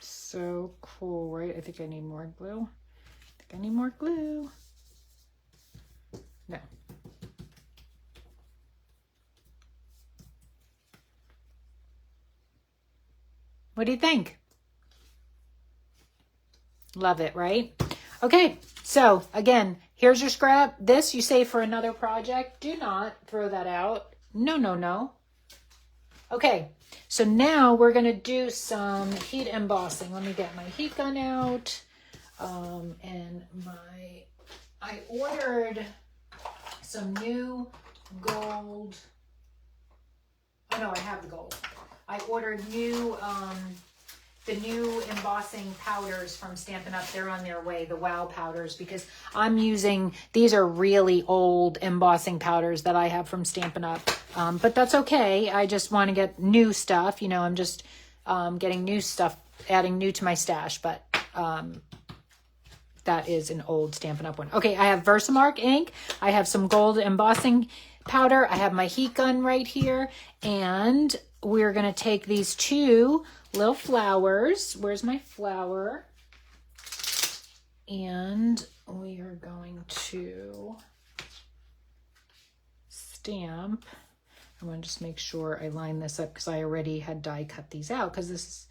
So cool, right? I think I need more glue. I need more glue. No. What do you think? Love it, right? Okay, so again, here's your scrap. This you save for another project. Do not throw that out. No, no, no. Okay, so now we're gonna do some heat embossing. Let me get my heat gun out. And I ordered some new gold. Oh no, I have the gold. I ordered the new embossing powders from Stampin Up. They're on their way, the Wow powders, because I'm using, these are really old embossing powders that I have from Stampin Up. But that's okay. I just want to get new stuff. You know, I'm just getting new stuff, adding new to my stash, but that is an old Stampin' Up one. Okay, I have Versamark ink. I have some gold embossing powder. I have my heat gun right here. And we're going to take these two little flowers. Where's my flower? And we are going to stamp. I want to just make sure I line this up because I already had die cut these out because this is,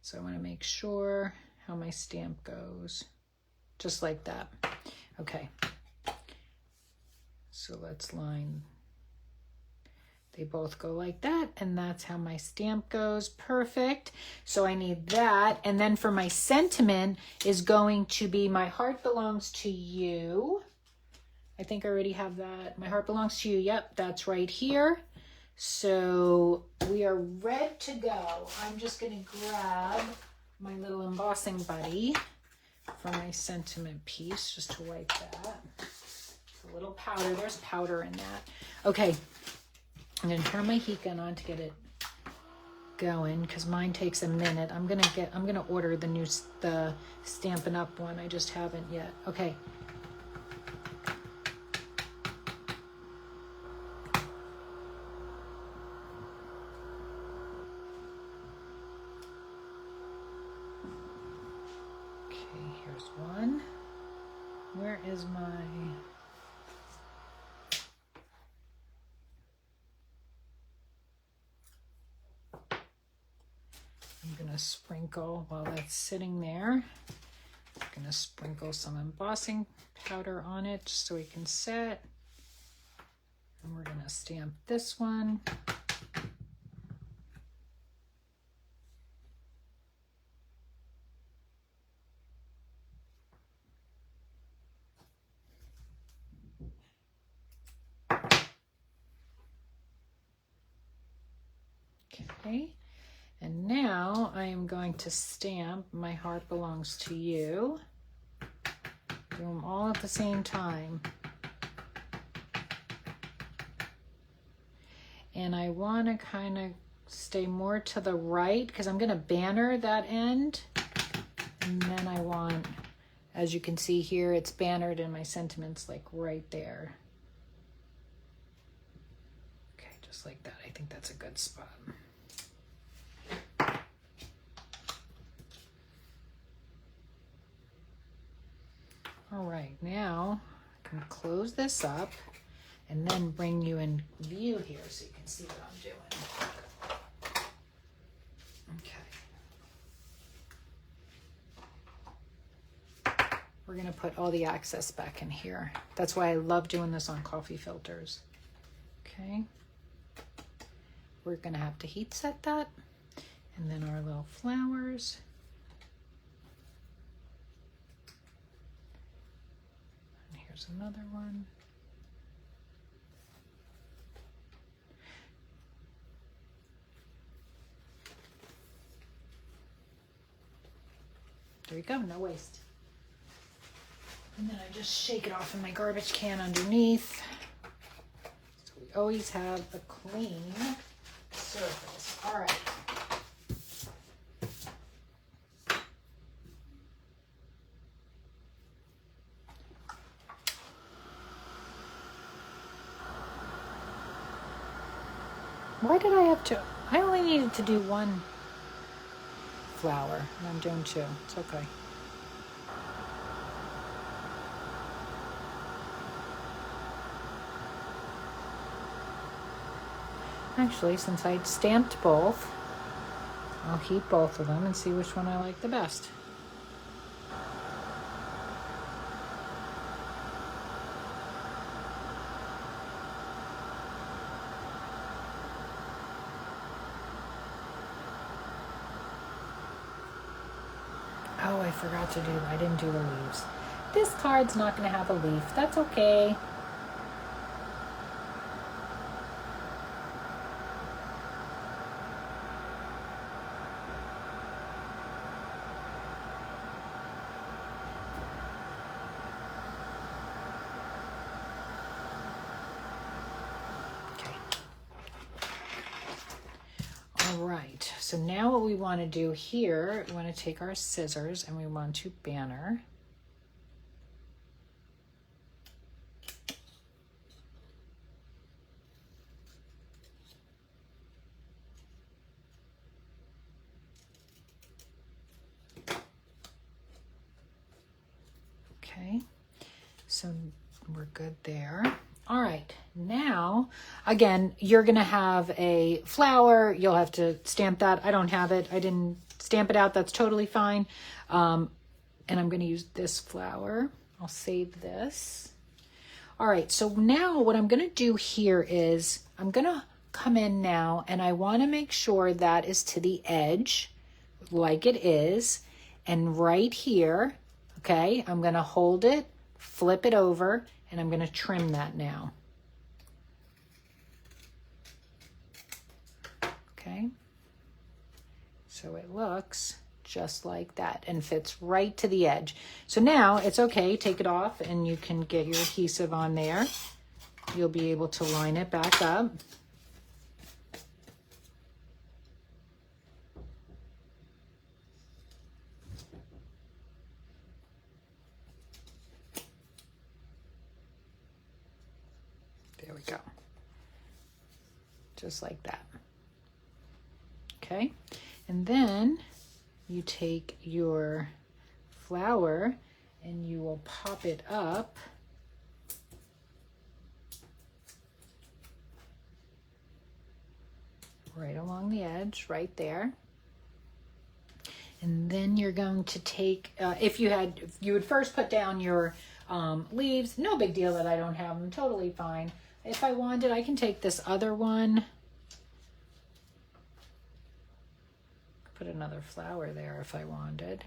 so I want to make sure how my stamp goes. Just like that. Okay. So let's line. They both go like that, and that's how my stamp goes. Perfect. So I need that. And then for my sentiment is going to be my heart belongs to you. I think I already have that. My heart belongs to you. Yep, that's right here. So we are ready to go. I'm just going to grab my little embossing buddy for my sentiment piece, just to wipe that. A little powder, there's powder in that. Okay, I'm gonna turn my heat gun on to get it going because mine takes a minute. I'm gonna order the Stampin' Up one. I just haven't yet. Okay. One. Where is my... I'm going to sprinkle while that's sitting there. I'm going to sprinkle some embossing powder on it just so it can set. And we're going to stamp this one. Okay, and now I am going to stamp My Heart Belongs to You. Do them all at the same time. And I want to kind of stay more to the right because I'm going to banner that end. And then I want, as you can see here, it's bannered and my sentiment's like right there. Just like that. I think that's a good spot. All right, now I can close this up and then bring you in view here so you can see what I'm doing. Okay. We're going to put all the excess back in here. That's why I love doing this on coffee filters. Okay. We're going to have to heat set that. And then our little flowers. And here's another one. There you go, no waste. And then I just shake it off in my garbage can underneath. So we always have a clean surface. All right. Why did I have to? I only needed to do one flower, and I'm doing two. It's okay. Actually, since I stamped both, I'll heat both of them and see which one I like the best. Oh, I forgot to do, I didn't do the leaves. This card's not going to have a leaf. That's okay. All right, so now what we want to do here, we want to take our scissors and we want to banner. Okay, so we're good there. All right, now, again, you're going to have a flower. You'll have to stamp that. I don't have it. I didn't stamp it out. That's totally fine. And I'm going to use this flower. I'll save this. All right, so now what I'm going to do here is I'm going to come in now, and I want to make sure that is to the edge like it is. And right here, okay, I'm going to hold it, flip it over, and I'm going to trim that now. Okay. So it looks just like that and fits right to the edge. So now it's okay. Take it off and you can get your adhesive on there. You'll be able to line it back up. There we go. Just like that. Okay. And then you take your flower and you will pop it up. Right along the edge, right there. And then you're going to take, if you would first put down your leaves. No big deal that I don't have them, totally fine. If I wanted, I can take this other one. Put another flower there if I wanted.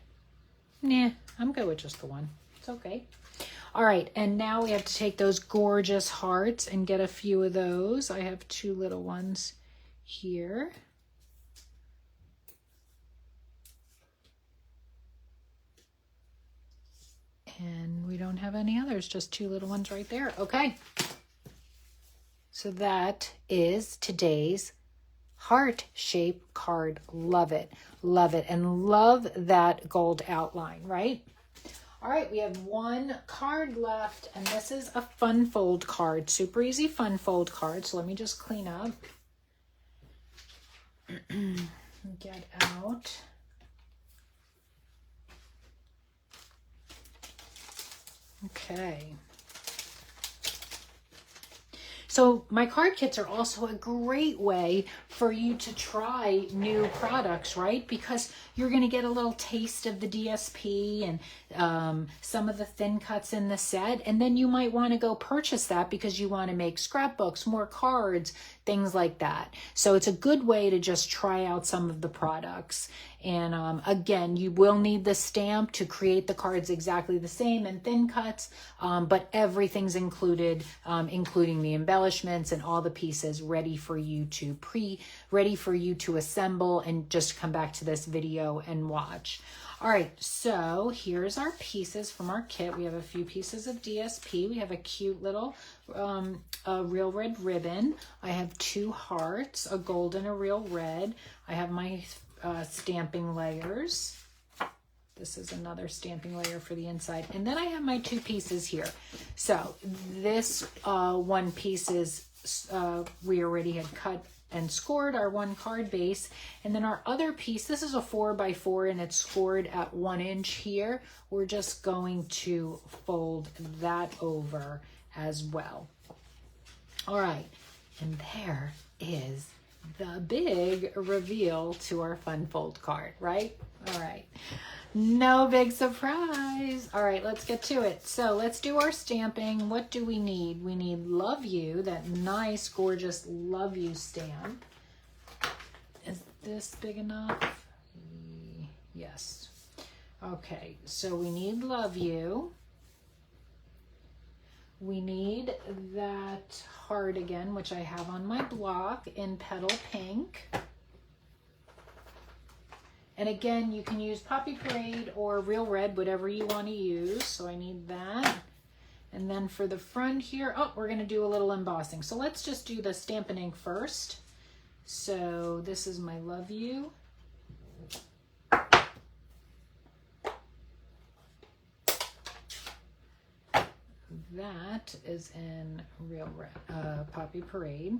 Nah, I'm good with just the one. It's okay. All right, and now we have to take those gorgeous hearts and get a few of those. I have two little ones here. And we don't have any others, just two little ones right there. Okay. So that is today's heart shape card. Love it. Love it. And love that gold outline, right? All All right, we have one card left, and this is a fun fold card. Super easy fun fold card. So let me just clean up. Get out. Okay. So my card kits are also a great way for you to try new products, right? Because you're going to get a little taste of the DSP and some of the thin cuts in the set. And then you might want to go purchase that because you want to make scrapbooks, more cards, things like that. So it's a good way to just try out some of the products. And again, you will need the stamp to create the cards exactly the same and thin cuts, but everything's included, including the embellishments and all the pieces ready for you to assemble and just come back to this video and watch. All right, so here's our pieces from our kit. We have a few pieces of DSP. We have a cute little real red ribbon. I have 2 hearts, a gold and a real red. I have my stamping layers. This is another stamping layer for the inside. And then I have my 2 pieces here. So this one piece is, we already had cut and scored our 1 card base. And then our other piece, this is a 4x4 and it's scored at 1 inch here. We're just going to fold that over as well. All right, and there is the big reveal to our fun fold card, right? All right, no big surprise. All right, let's get to it. So let's do our stamping. What do we need? We need Love You, that nice, gorgeous Love You stamp. Is this big enough? Yes. Okay, so we need Love You. We need that heart again, which I have on my block in Petal Pink. And again, you can use Poppy Parade or Real Red, whatever you want to use. So I need that. And then for the front here, oh, we're going to do a little embossing. So let's just do the Stampin' Ink first. So this is my Love You. That is in Real Red, Poppy Parade.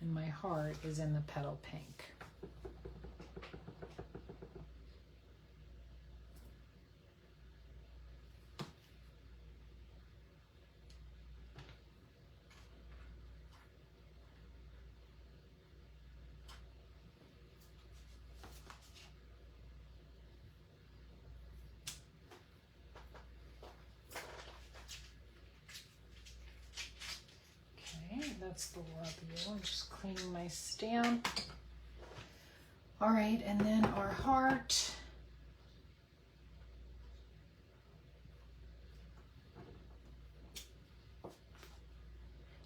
And my heart is in the Petal Pink. That's the Love You. I'm just cleaning my stamp. All right, and then our heart.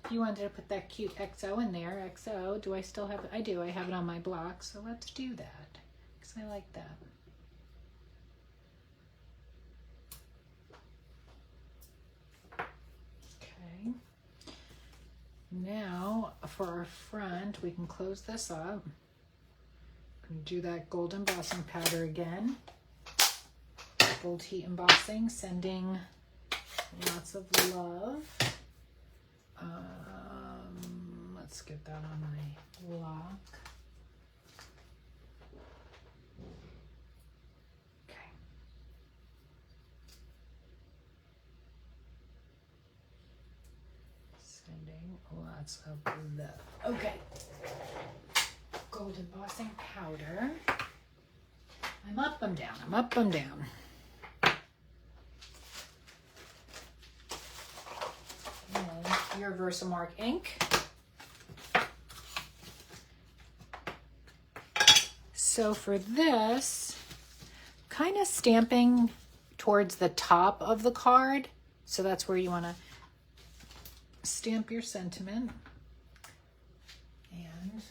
If you wanted to put that cute XO in there, XO, do I still have it? I do. I have it on my block, so let's do that because I like that. Okay. Now, for our front, we can close this up. Gonna do that gold embossing powder again. Gold heat embossing, sending lots of love. Let's get that on my block. Okay. Sending lots of love. Okay. Gold embossing powder. I'm up, I'm down. I'm up, I'm down. And your Versamark ink. So for this, kind of stamping towards the top of the card. So that's where you want to stamp your sentiment. And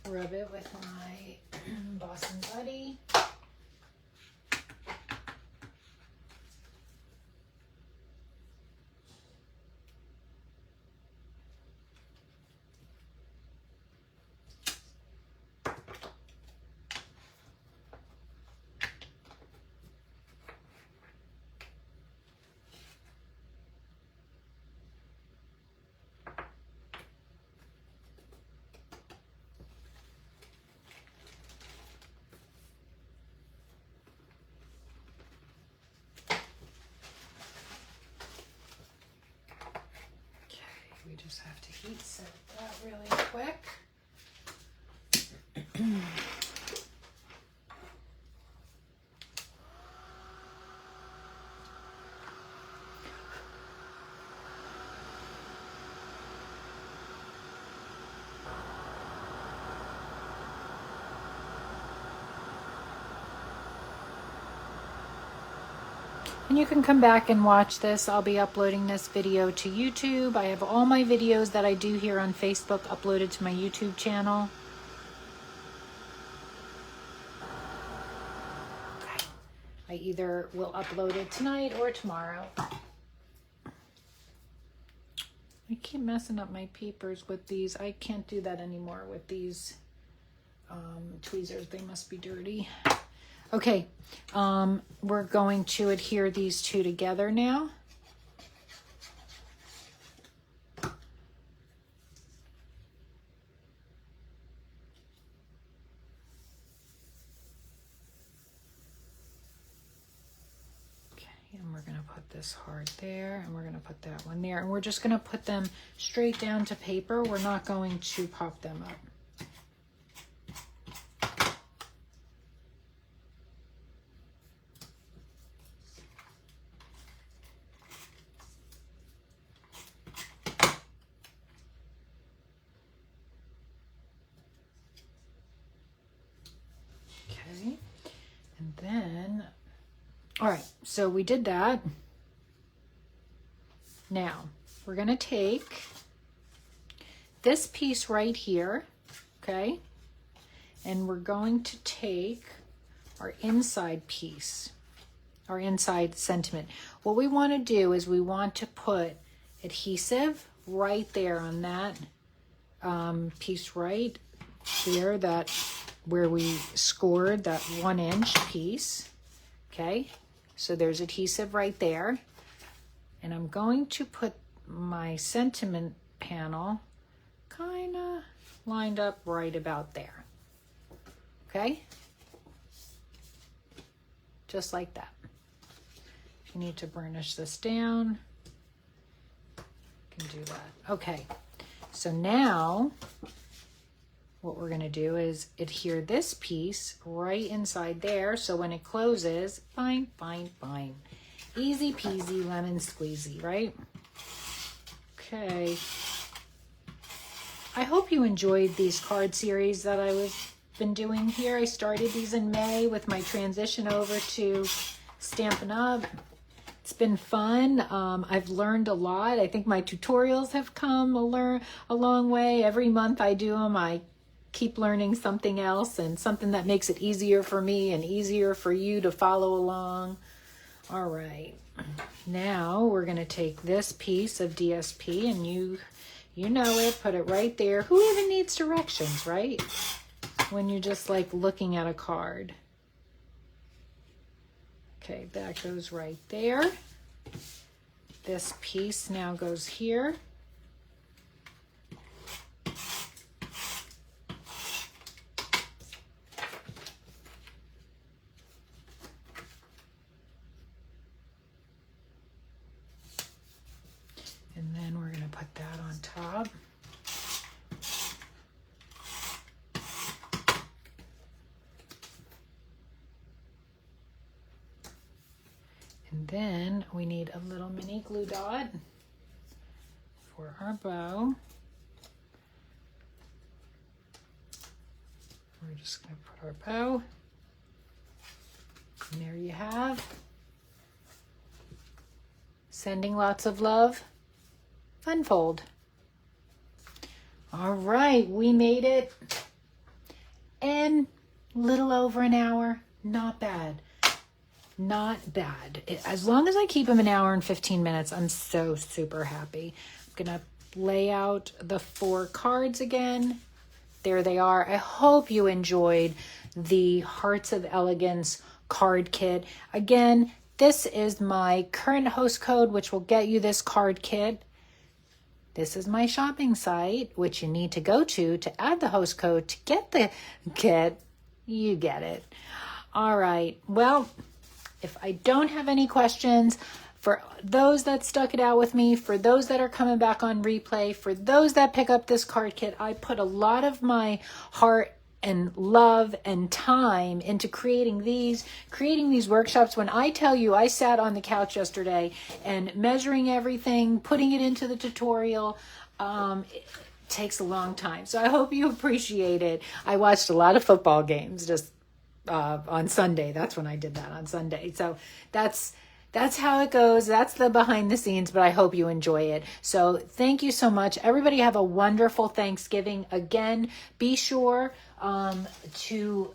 rub it with my Boston Buddy. have to heat set that really quick. And you can come back and watch this. I'll be uploading this video to YouTube. I have all my videos that I do here on Facebook uploaded to my YouTube channel. Okay. I either will upload it tonight or tomorrow. I keep messing up my papers with these. I can't do that anymore with these tweezers. They must be dirty. Okay, we're going to adhere these two together now. Okay, and we're going to put this heart there, and we're going to put that one there, and we're just going to put them straight down to paper. We're not going to pop them up. And then, all right, so we did that. Now, we're going to take this piece right here, okay? And we're going to take our inside piece, our inside sentiment. What we want to do is we want to put adhesive right there on that piece right there, that where we scored that 1-inch piece. Okay, so there's adhesive right there, and I'm going to put my sentiment panel kind of lined up right about there. Okay, just like that. If you need to burnish this down, you can do that. Okay, so now what we're going to do is adhere this piece right inside there, so when it closes, fine, fine, fine. Easy peasy lemon squeezy, right? Okay. I hope you enjoyed these card series that I've been doing here. I started these in May with my transition over to Stampin Up. It's been fun. I've learned a lot. I think my tutorials have come a long way. Every month I do them, I keep learning something else, and something that makes it easier for me and easier for you to follow along. All right, now we're going to take this piece of DSP, and you know it, put it right there. Who even needs directions, right? When you're just like looking at a card. Okay, that goes right there. This piece now goes here. And then we're going to put that on top. And then we need a little mini glue dot for our bow. We're just going to put our bow. And there you have. Sending lots of love. Funfold. All right, we made it in a little over an hour. Not bad. Not bad. As long as I keep them an hour and 15 minutes, I'm so super happy. I'm going to lay out the 4 cards again. There they are. I hope you enjoyed the Hearts of Elegance card kit. Again, this is my current host code, which will get you this card kit. This is my shopping site, which you need to go to add the host code to get the kit. You get it. All right. Well, if I don't have any questions, For those that stuck it out with me, for those that are coming back on replay, for those that pick up this card kit, I put a lot of my heart and love and time into creating these workshops. When I tell you, I sat on the couch yesterday and measuring everything, putting it into the tutorial, it takes a long time. So I hope you appreciate it. I watched a lot of football games just on Sunday. That's when I did that, on Sunday. So that's how it goes. That's the behind the scenes, but I hope you enjoy it. So thank you so much. Everybody have a wonderful Thanksgiving. Again, be sure to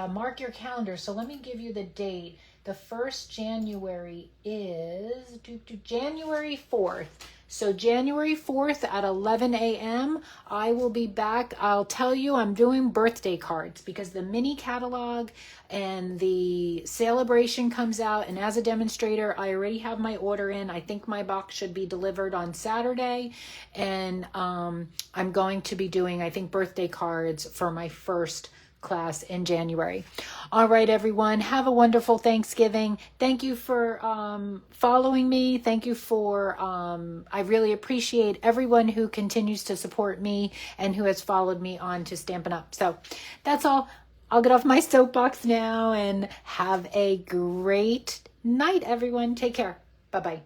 mark your calendar. So let me give you the date. The 1st January is January 4th. So January 4th at 11 a.m., I will be back. I'll tell you, I'm doing birthday cards because the mini catalog and the celebration comes out. And as a demonstrator, I already have my order in. I think my box should be delivered on Saturday. And I'm going to be doing, I think, birthday cards for my first class in January. All right, everyone, have a wonderful Thanksgiving. Thank you for following me. Thank you for, I really appreciate everyone who continues to support me and who has followed me on to Stampin' Up. So that's all. I'll get off my soapbox now and have a great night, everyone. Take care. Bye-bye.